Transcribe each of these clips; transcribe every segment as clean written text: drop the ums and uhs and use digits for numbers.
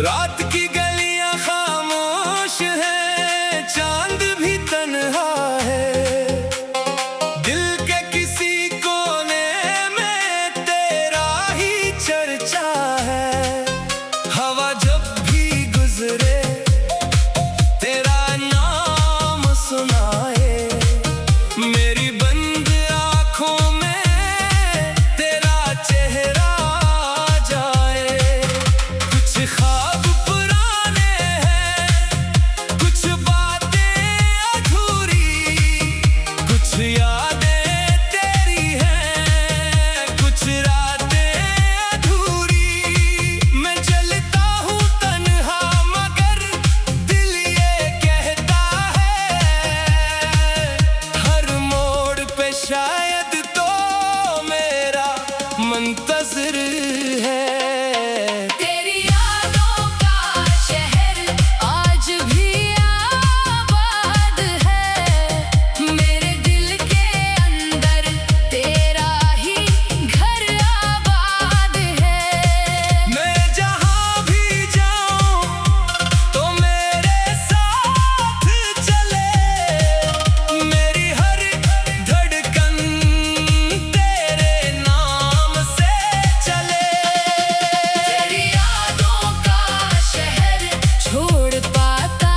रात की गलियां खामोश है, चांद भी तन्हा है। दिल के किसी कोने में तेरा ही चर्चा है। हवा जब भी गुजरे तेरा नाम सुनाए, मेरी बंद आंखों में तेरा चेहरा आ जाए। कुछ ख्वाब पुराने हैं, कुछ बातें अधूरी, कुछ यादें तेरी हैं, कुछ रातें अधूरी। मैं चलता हूँ तन्हा मगर दिल ये कहता है, हर मोड़ पे शायद तो मेरा मुंतज़िर है। तेरी यादों का शहर आज भी आबाद है। मेरे दिल के अंदर तेरा ही घर आबाद है। मैं जहाँ भी जाऊँ तो मेरे साथ चले, मेरी हर धड़कन तेरे नाम से चले। तेरी यादों का शहर छोड़ पाता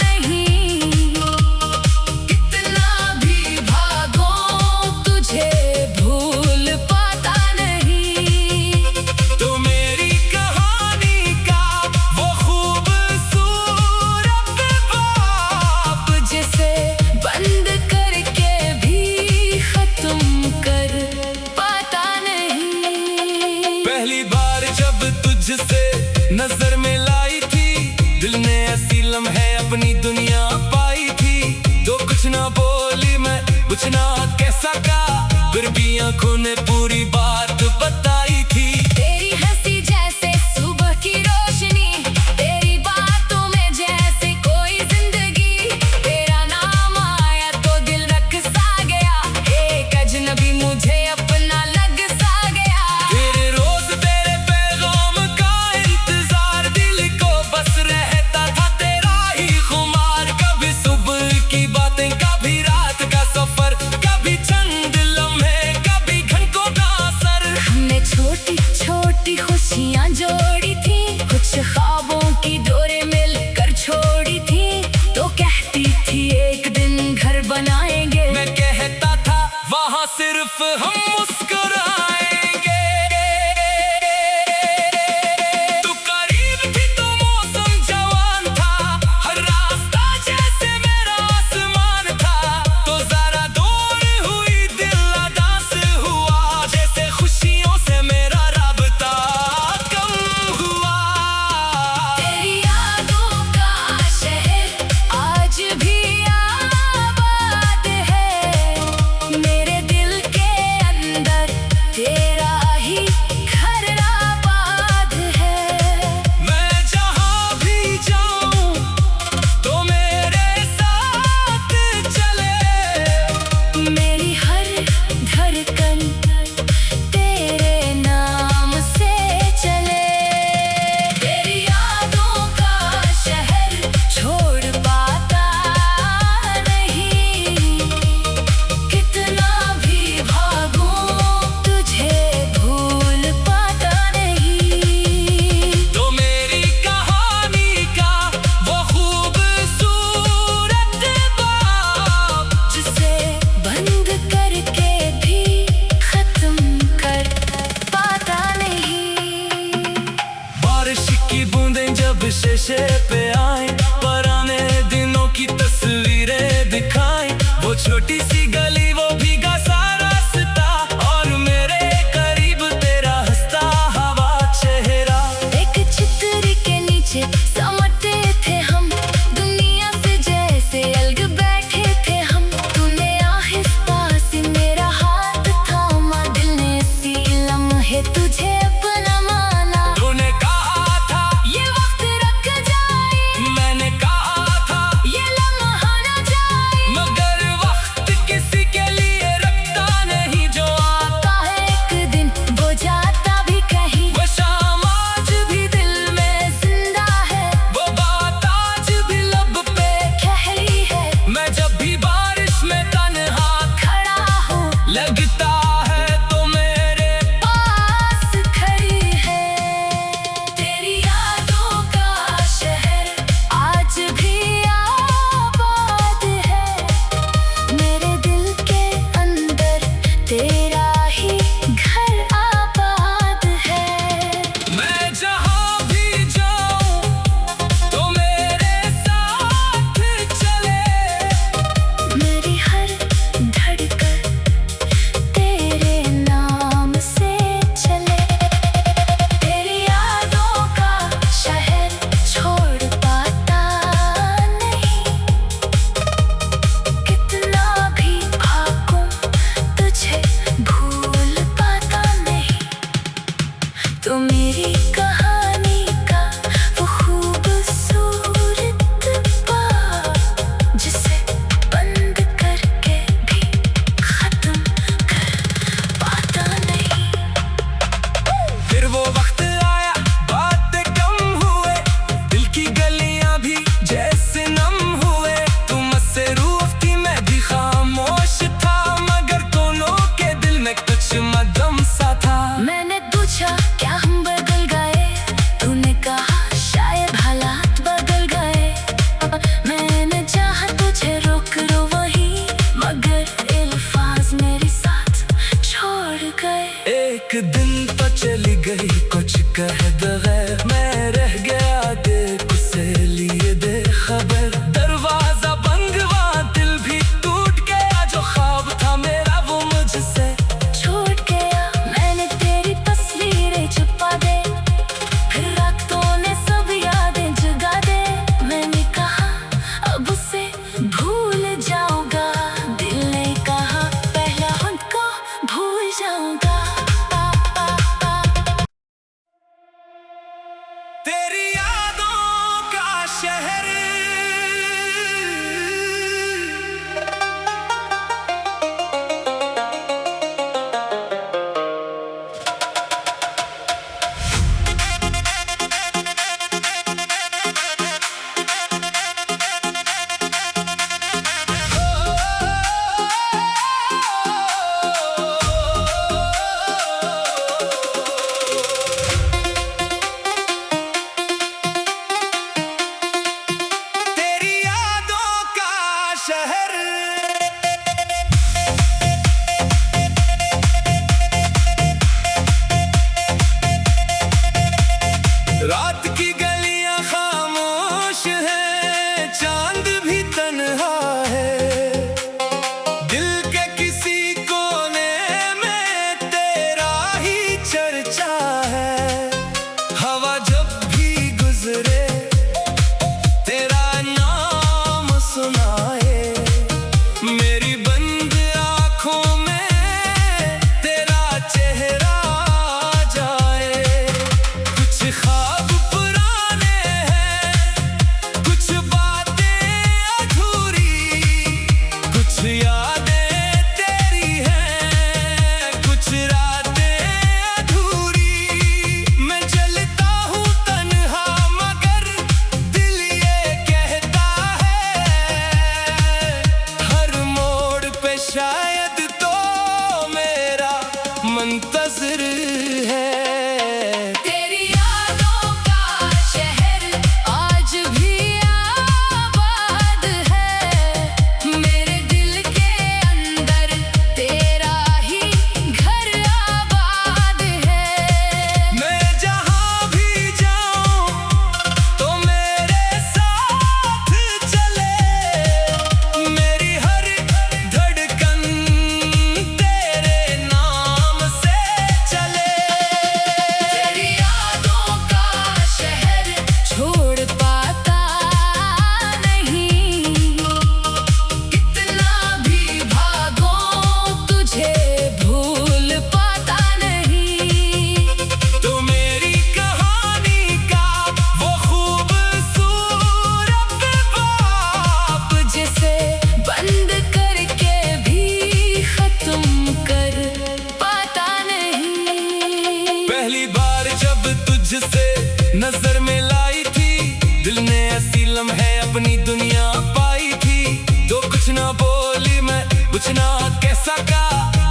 नहीं, कितना भी भागो तुझे भूल पाता नहीं। तो मेरी कहानी का वो खूबसूरत बाप, जिसे बंद करके भी खत्म कर पाता नहीं। पहली बार जब तुझसे नजर मिलाई थी, दिल ने ऐसी लम्हे अपनी दुनिया पाई थी। तो कुछ ना बोली मैं, कुछ ना कह सका, फिर भी आंखों ने पूरी बात बताई थी। तेरी हंसी जैसे सुबह की रोशनी, तेरी बातों में जैसे कोई जिंदगी। तेरा नाम आया तो दिल रख सा गया, एक अजनबी मुझे अपना लग सा गया। तेरे रोज तेरे पैगाम का इंतजार, दिल को बस रहता था तेरा ही खुमार। कभी सुबह की बातें, कभी रात का सफर, कभी चंद लम्हे, कभी घंटों का असर। हमने छोटी छोटी खुशियाँ जोड़ी थी, कुछ ख्वाबों की डोरें मिलकर छोड़ी थी। तो कहती थी एक दिन घर बनाएंगे, मैं कहता था वहाँ सिर्फ हम मुस्कुराएंगे। तू करीब थी तो मौसम जवान था, हर रास्ता जैसे मेरा आसमान था। तो जरा दूर हुई दिल अदास हुआ, जैसे खुशियों से मेरा राबता कम हुआ। तेरी यादों का शहर आज भी आबाद है। मेरे दिल के अंदर तेरा ही घर आबाद है। मैं जहाँ भी जाऊँ तो मेरे साथ चले, मेरी हर धड़कन तेरे नाम से चले। तेरी यादों का शहर छोड़ पाता नहीं, कितना भी भागूं तुझे भूल पाता नहीं। तो मेरी कहानी का वो खूबसूरत बाप, जिसे बंद करके भी खत्म कर पाता नहीं। बारिश की बूंदें जब शीशे पे आए, पुराने दिनों की तस्वीरें दिखाएं। वो छोटी सी गली, वो भीगा सा रास्ता, और मेरे करीब तेरा हंसता हवा चेहरा। एक छतरी के नीचे समटे थे हम, दुनिया से जैसे अलग बैठे थे हम। तूने आहिस्ता से मेरा हाथ थामा, दिल ने इसी लम्हे तुझे अपना माना। तूने कहा था ये वक्त रख जाए मेरी कहानी का वो खूबसूरत बाब, जिसे बंद करके भी खत्म कर पाता नहीं। फिर वो वक्त आया, बातें कम हुए, दिल की गलियां भी जैसे नम हुए। तुम मसरूफ थी, मैं भी खामोश था, मगर दोनों के दिल में कुछ मदम सा था। मैंने पूछा क्या हम बदल गए, तूने कहा शायद हालात बदल गए। मैंने चाहा तुझे रोक लो वही, मगर अल्फाज मेरे साथ छोड़ गए। एक दिन तो चली गई कुछ कह बगैर, मैं रह गया देख उसे लिए बेखबर। दरवाजा बंद हुआ, दिल भी टूट गया, जो ख्वाब था मेरा वो मुझसे छूट गया। मैंने तेरी तस्वीरें छुपा दे, फिर रातों ने सब यादें जगा दे। मैंने कहा अब उसे भूल जाऊंगा, दिल ने कहा पहला उनको भूल जाऊंगा। तेरी यादों का शहर, तेरी यादों का शहर। रात की गलियां खामोश हैं, चांद भी तन्हा है। दिल के किसी कोने में तेरा ही चर्चा है। हवा जब भी गुजरे तेरा नाम सुनाए, मेरी बंद आँखों में तेरा चेहरा आ जाए। कुछ ख्वाब पुराने हैं, कुछ बातें अधूरी, कुछ यादें तेरी हैं, कुछ रातें अधूरी। मैं चलता हूँ तन्हा, मगर दिल ये कहता है हर मोड़ पे शायद तो मेरा मुंतज़िर है। तेरी यादों का शहर आज भी आबाद है, मेरे दिल के अंदर तेरा ही घर आबाद है। मैं जहाँ भी जाऊँ तो मेरे साथ चले, मेरी हर धड़कन तेरे नाम से चले। तेरी यादों का शहर छोड़ पाता नहीं, कितना भी भागो तुझे भूल पाता नहीं। तो मेरी कहानी का वो खूबसूरत बाब, जिसे बंद करके भी खत्म कर पाता नहीं। पहली बार जब तुझसे नजर मिलाई थी, दिल ने ऐसी लम्हे अपनी दुनिया पाई थी। तो कुछ ना बोली मैं, कुछ ना कह सका,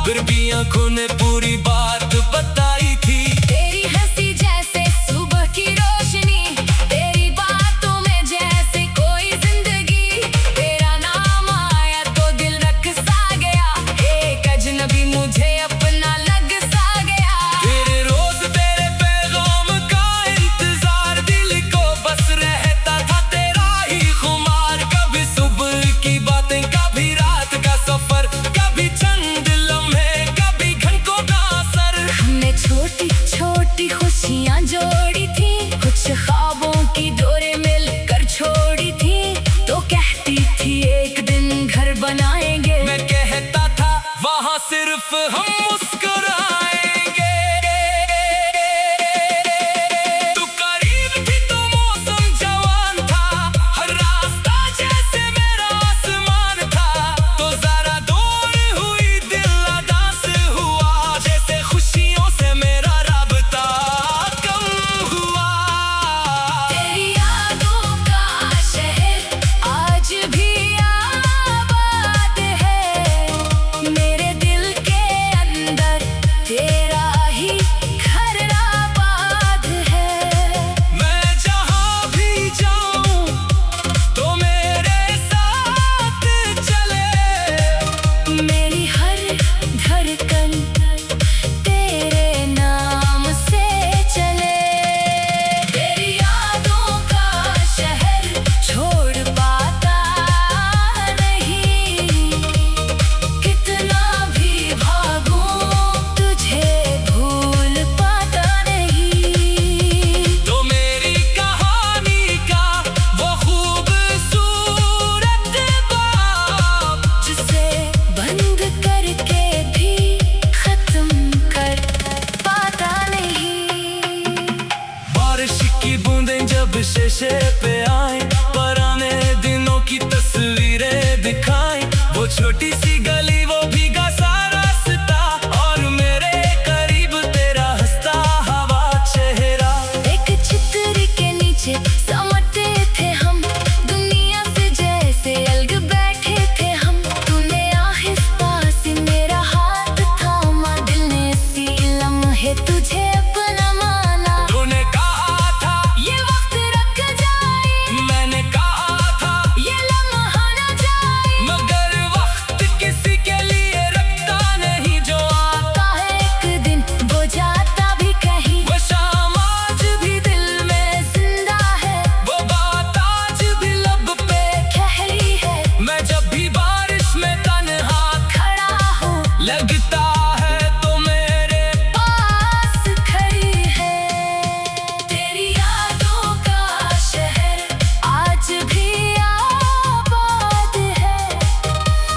फिर भी आंखों ने पूरी बात बताई थी। तेरी हंसी जैसे सुबह की रोशनी, तेरी बातों में जैसे कोई जिंदगी। तेरा नाम आया तो दिल रख सा गया, एक अजनबी मुझे अपना लग सा गया। तेरे रोज तेरे पैगाम का इंतजार, दिल को बस रहता था तेरा ही खुमार। कभी सुबह की बातें, कभी रात का सफर, कभी चंद लम्हे, कभी घंटों का असर। हमने छोटी छोटी खुशियाँ जोड़ी थी, कुछ ख्वाबों की डोरें मिलकर छोड़ी थी। तो कहती थी एक दिन घर बनाएंगे, मैं कहता था वहाँ सिर्फ हम मुस्कुराएंगे। की बूंदें जब शीशे पे आए, पुराने दिनों की तस्वीरें दिखाएं। वो छोटी सी गली, वो भीगा सा रास्ता, और मेरे करीब तेरा हंसता हवा चेहरा। एक छतरी के नीचे समटे थे हम, दुनिया से जैसे अलग बैठे थे हम। तूने आहिस्ता से मेरा हाथ थामा, दिल ने इसी लम्हे तुझे अपना माना। तूने कहा था ये वक्त रख जाए, मैंने कहा था ये लम्हा न जाए। मगर वक्त किसी के लिए रखता नहीं, जो आता है एक दिन वो जाता भी कहीं। वो शाम आज भी दिल में जिंदा है, वो बात आज भी लब पे। ठहरी है, मैं जब भी बारिश में तन्हा खड़ा हूँ, लगता है तो मेरे पास खड़ी है। तेरी यादों का शहर आज भी आबाद है,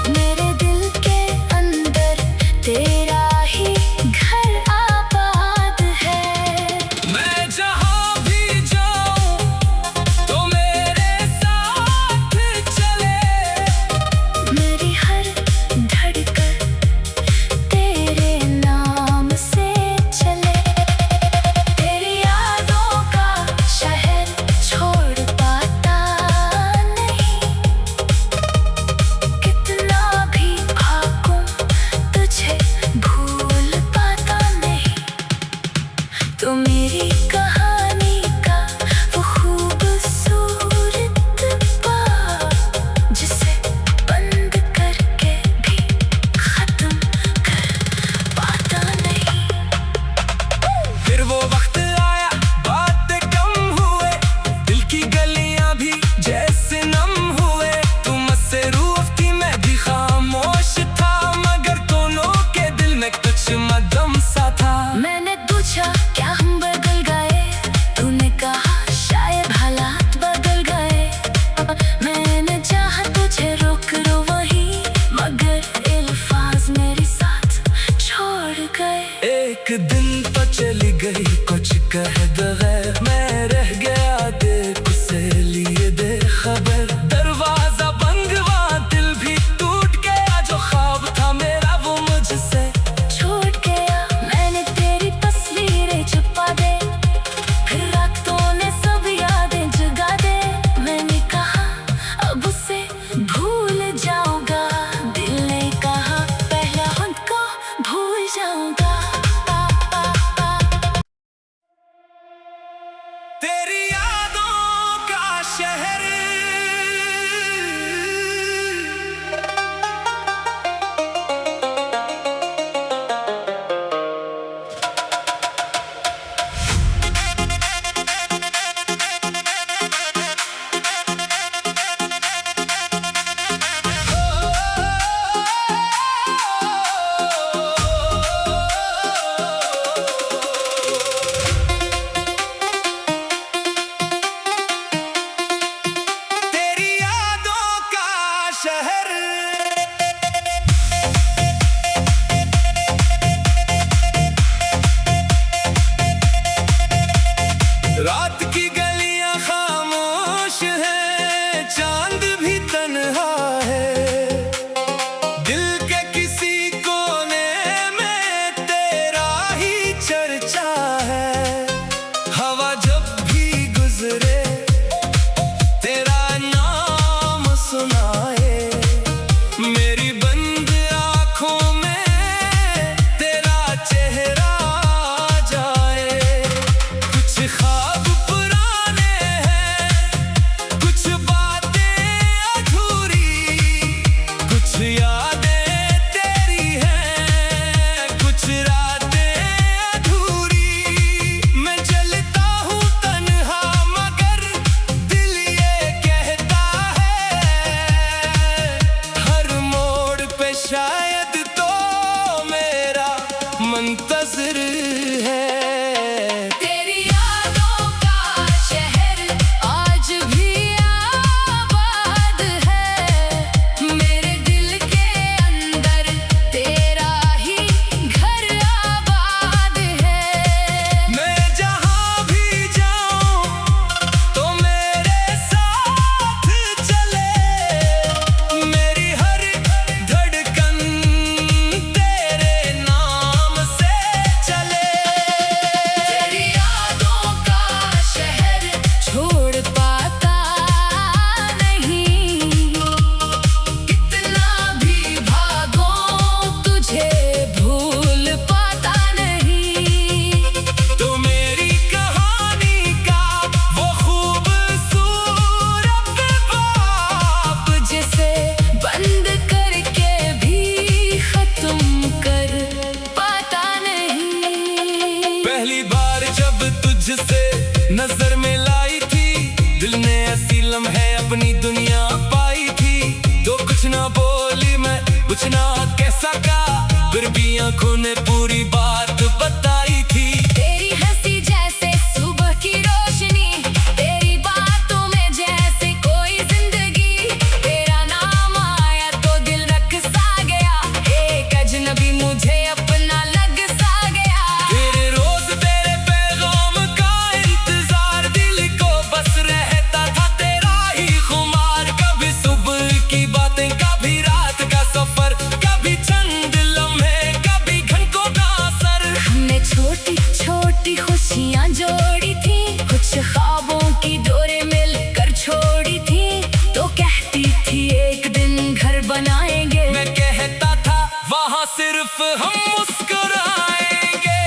मेरे दिल के अंदर तेरा ही घर आबाद है। मैं जहाँ भी जाऊँ तो मेरे साथ चले। मेरी हर धड़कन तेरे नाम से चले। तेरी यादों का शहर छोड़ पाता नहीं, कितना भी भागूं तुझे भूल पाता नहीं। तो मेरी कहानी का वो खूबसूरत बाब, जिसे बंद करके भी खत्म कर पाता नहीं। फिर वो वक्त आया, बातें कम हुए, दिल की गलियां भी जैसे नम हुए। तुम मसरूफ थी, मैं भी खामोश था, मगर दोनों के दिल में कुछ मदम सा था। मैंने पूछा क्या हम बदल गए, तूने कहा शायद हालात बदल गए। मैंने चाहा तुझे रोक लो वहीं, मगर अल्फाज मेरे साथ छोड़ गए। एक दिन तो चली गई कुछ कह बगैर, मैं रह गया देख उसे लिए बेखबर। दरवाजा बंद हुआ, दिल भी टूट गया, जो ख्वाब था मेरा वो मुझसे छूट गया। मैंने तेरी तस्वीरें छुपा दे, फिर रातों ने सब यादें जगा दे। मैंने कहा अब उसे भूल जाऊंगा, दिल ने कहा पहला उनको भूल जाऊंगा। तेरी यादों का शहर। तेरी यादों का शहर। रात की गलियां खामोश हैं, चांद भी तन्हा है। दिल के किसी कोने में तेरा ही चर्चा है। हवा जब भी गुजरे तेरा नाम सुनाए, मेरी बंद आँखों में तेरा चेहरा आ जाए। कुछ ख्वाब पुराने नजर में लाई थी, दिल ने ऐसी लम्हे अपनी दुनिया पाई थी। तो कुछ ना बोली मैं, कुछ ना कह सका, फिर भी आंखों ने पूरी बात बताई थी। तेरी हंसी जैसे सुबह की रोशनी, तेरी बातों में जैसे कोई जिंदगी। तेरा नाम आया तो दिल रख सा गया, एक अजनबी मुझे अपना लग सा गया। तेरे रोज तेरे पैगाम का इंतजार, दिल को बस रहता था तेरा ही खुमार। कभी सुबह की बातें, कभी रात का सफर, कभी चंद लम्हे, कभी घंटों का असर। हमने छोटी छोटी खुशियाँ जोड़ी थी, कुछ ख्वाबों की डोरें मिलकर छोड़ी थी। तो कहती थी एक दिन घर बनाएंगे, मैं कहता था वहाँ सिर्फ हम मुस्कुराएंगे।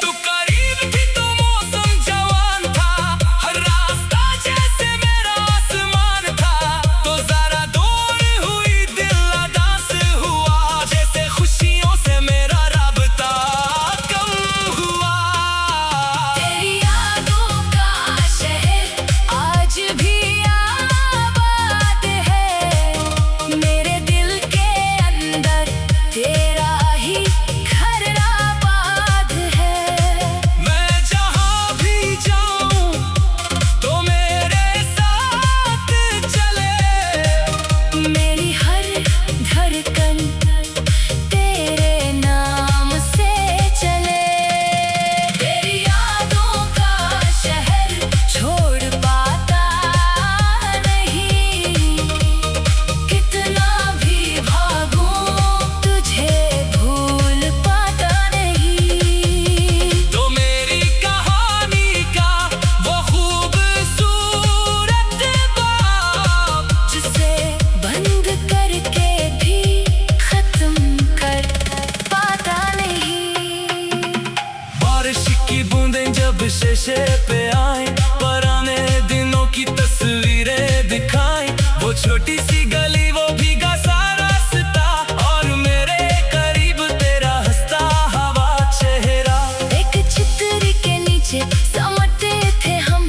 तू करीब थी तो मौसम जवान था, हर रास्ता जैसे मेरा आसमान था। तो जरा दूर हुई दिल अदास हुआ, जैसे खुशियों से मेरा राबता कम हुआ। तेरी यादों का शहर आज भी आबाद है। मेरे दिल के अंदर तेरा ही घर आबाद है। मैं जहाँ भी जाऊँ तो मेरे साथ चले, मेरी हर धड़कन तेरे नाम से चले। तेरी यादों का शहर छोड़ पाता नहीं, कितना भी भागूं तुझे भूल पाता नहीं। तो मेरी कहानी का वो खूबसूरत बाब, जिसे बंद करके भी खत्म कर पाता नहीं। बारिश की बूंदें जब शीशे पे आए, पुराने दिनों की तस्वीरें दिखाएं। वो छोटी सी गली, वो भीगा सा रास्ता, और मेरे करीब तेरा हंसता हवा चेहरा। एक चित्र के नीचे समटे थे हम,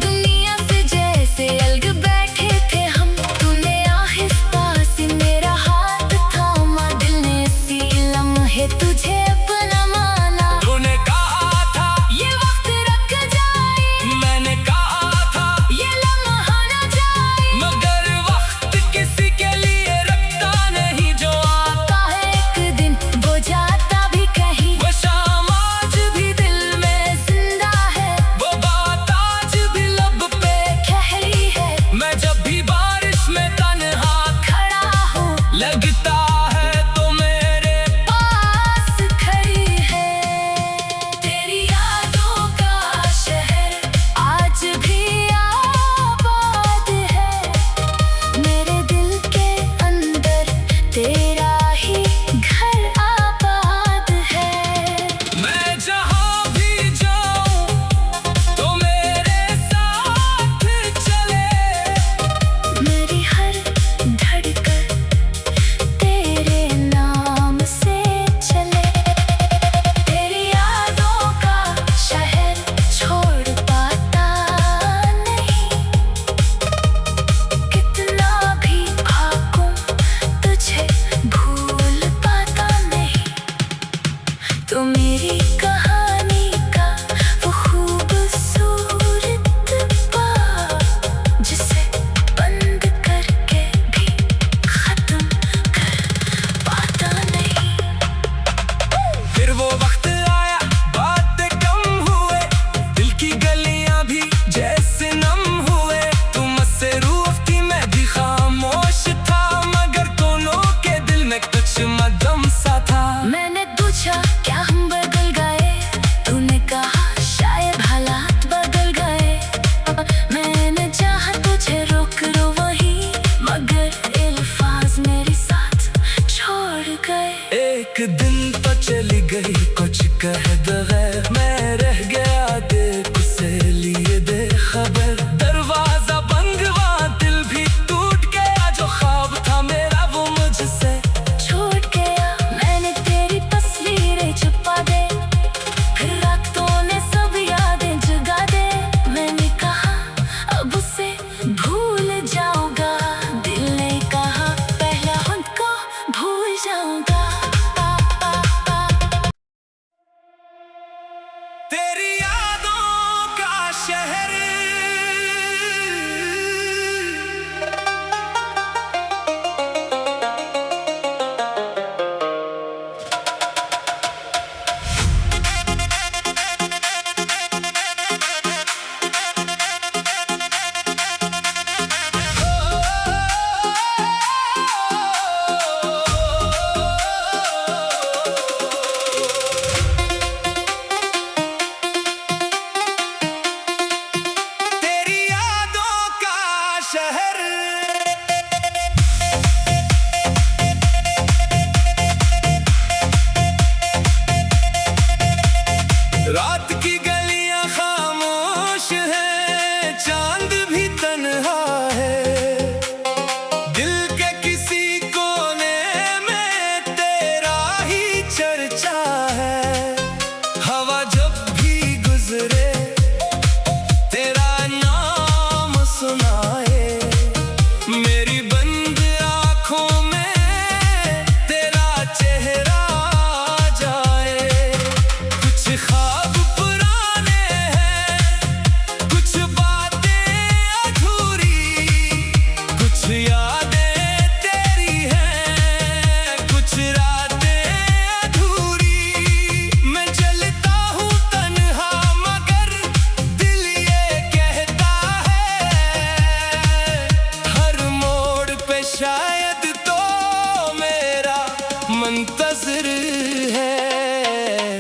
दुनिया से जैसे अलग बैठे थे हम। तूने आहिस्ता से मेरा हाथ थामा, दिल ने इसी लम्हे तुझे अपना माना। तूने कहा था ये वक्त रख जाए, मैंने कहा था, ये लम्हा न जाए। मगर वक्त किसी के लिए रखता नहीं, जो आता आता है एक दिन वो जाता भी कहीं। वो शाम आज भी दिल में जिंदा है, वो बात आज भी लब पे। ठहरी है, मैं जब भी बारिश में तन्हा खड़ा हूँ लगता है तो मेरे पास खड़ी है। तेरी यादों का शहर आज भी आबाद है। मेरे दिल के अंदर तेरा ही घर आबाद है। मैं जहाँ भी जाऊँ तो मेरे साथ चले, मेरी हर धड़कन तेरे नाम से चले। तेरी यादों का शहर छोड़ पाता नहीं, कितना भी भागूं तुझे भूल पाता नहीं। तो मेरी कहानी का वो खूबसूरत बाब, जिसे बंद करके भी खत्म कर पाता नहीं। फिर वो वक्त आया, बातें कम हुए, दिल की गलियां भी जैसे नम हुए। तुम मसरूफ थी, मैं भी खामोश था, मगर दोनों के दिल में कुछ मदम सा था। मैंने पूछा क्या हम बदल गए, तूने कहा शायद हालात बदल गए। मैंने चाहा तुझे रोक लो वहीं, मगर अल्फाज मेरे साथ छोड़ गए। एक दिन तो चली गई कुछ कह बगैर, मैं रह गया देख उसे लिए बेखबर। दरवाजा बंद हुआ, दिल भी टूट गया, जो ख्वाब था मेरा वो मुझसे छोड़ गया। मैंने तेरी तस्वीरें छुपा दे, फिर रातों ने रात की गलियां खामोश हैं, चांद भी तन्हा है। दिल के किसी कोने में तेरा ही चर्चा है। हवा जब भी गुजरे तेरा नाम सुनाए, मेरी बंद आंखों में तेरा चेहरा आ जाए। कुछ ख्वाब पुराने हैं, कुछ बातें अधूरी, कुछ यादें तेरी हैं, कुछ रातें अधूरी। मैं चलता हूँ तन्हा मगर दिल ये कहता है, हर मोड़ पे शायद तो मेरा मुंतज़िर है।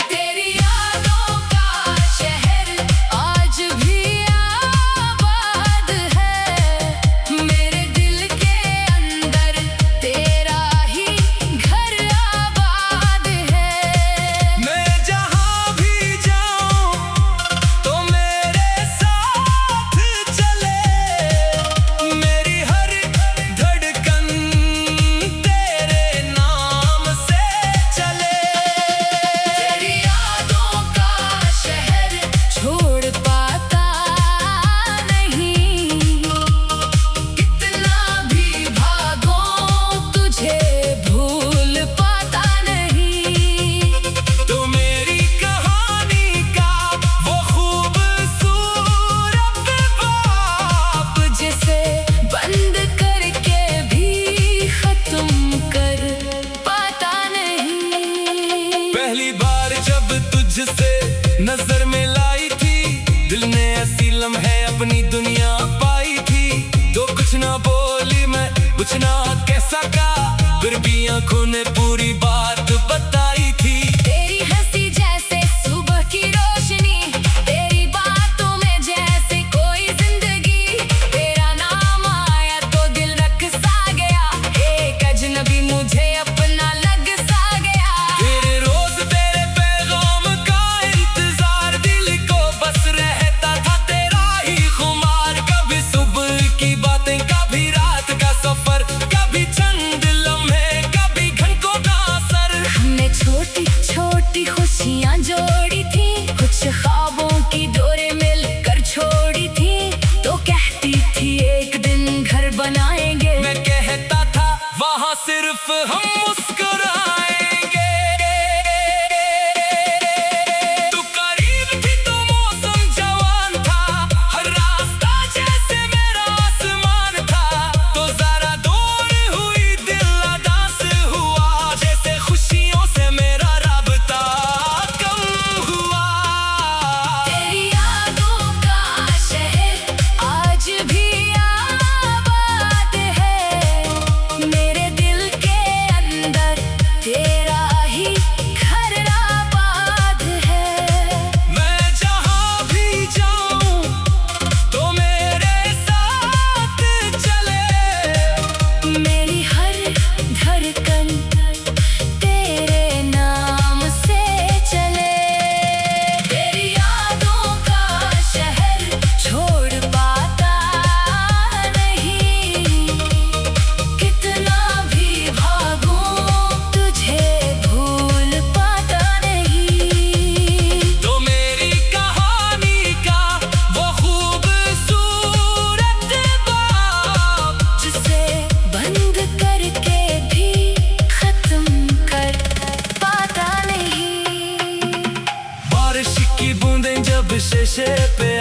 तेरी यादों का शहर आज भी आबाद है, मेरे दिल के अंदर तेरा ही घर आबाद है। मैं जहाँ भी जाऊँ तो मेरे साथ चले, मेरी हर धड़कन तेरे नाम से चले। तेरी यादों का शहर छोड़ पाता नहीं, कितना भी भागो तुझे भूल पाता नहीं। तो मेरी कहानी का वो खूबसूरत बाप, जिसे बंद करके भी खत्म कर पाता नहीं। पहली बार जब तुझसे नजर मिलाई थी, दिल ने ऐसी लम्हे अपनी दुनिया पाई थी। तो कुछ ना बोली मैं, कुछ ना कह सका, फिर भी आंखों ने पूरी बात बताई थी। तेरी हंसी जैसे सुबह की रोशनी, तेरी बातों में जैसे कोई जिंदगी। तेरा नाम आया तो दिल रख सा गया, एक अजनबी मुझे अपना लग सा गया। तेरे रोज तेरे पैगाम का इंतजार, दिल को बस रहता था तेरा ही खुमार। कभी सुबह की बातें, कभी रात का सफर, कभी चंद लम्हे, कभी घंटों का असर। हमने छोटी छोटी खुशियाँ जोड़ी थी, कुछ ख्वाबों की डोरें मिलकर छोड़ी थी। तो कहती थी एक दिन घर बनाएंगे, मैं कहता था वहाँ सिर्फ हम मुस्कुराएंगे। तू करीब थी तो मौसम जवान था, हर रास्ता जैसे मेरा आसमान था। तो जरा दूर हुई दिल अदास हुआ, जैसे खुशियों से मेरा राबता कम हुआ। तेरी यादों का शहर आज भी आबाद है, मेरे दिल के अंदर तेरा ही घर आबाद है। मैं जहाँ भी जाऊँ तो मेरे साथ चले, मेरी हर धड़कन तेरे नाम से चले। तेरी यादों का शहर छोड़ पाता नहीं, कितना भी भागूं तुझे भूल पाता नहीं। तो मेरी कहानी का वो खूबसूरत बाप, जिसे बंद करके भी खत्म कर पाता नहीं। बारिश की बूंदें जब शीशे पे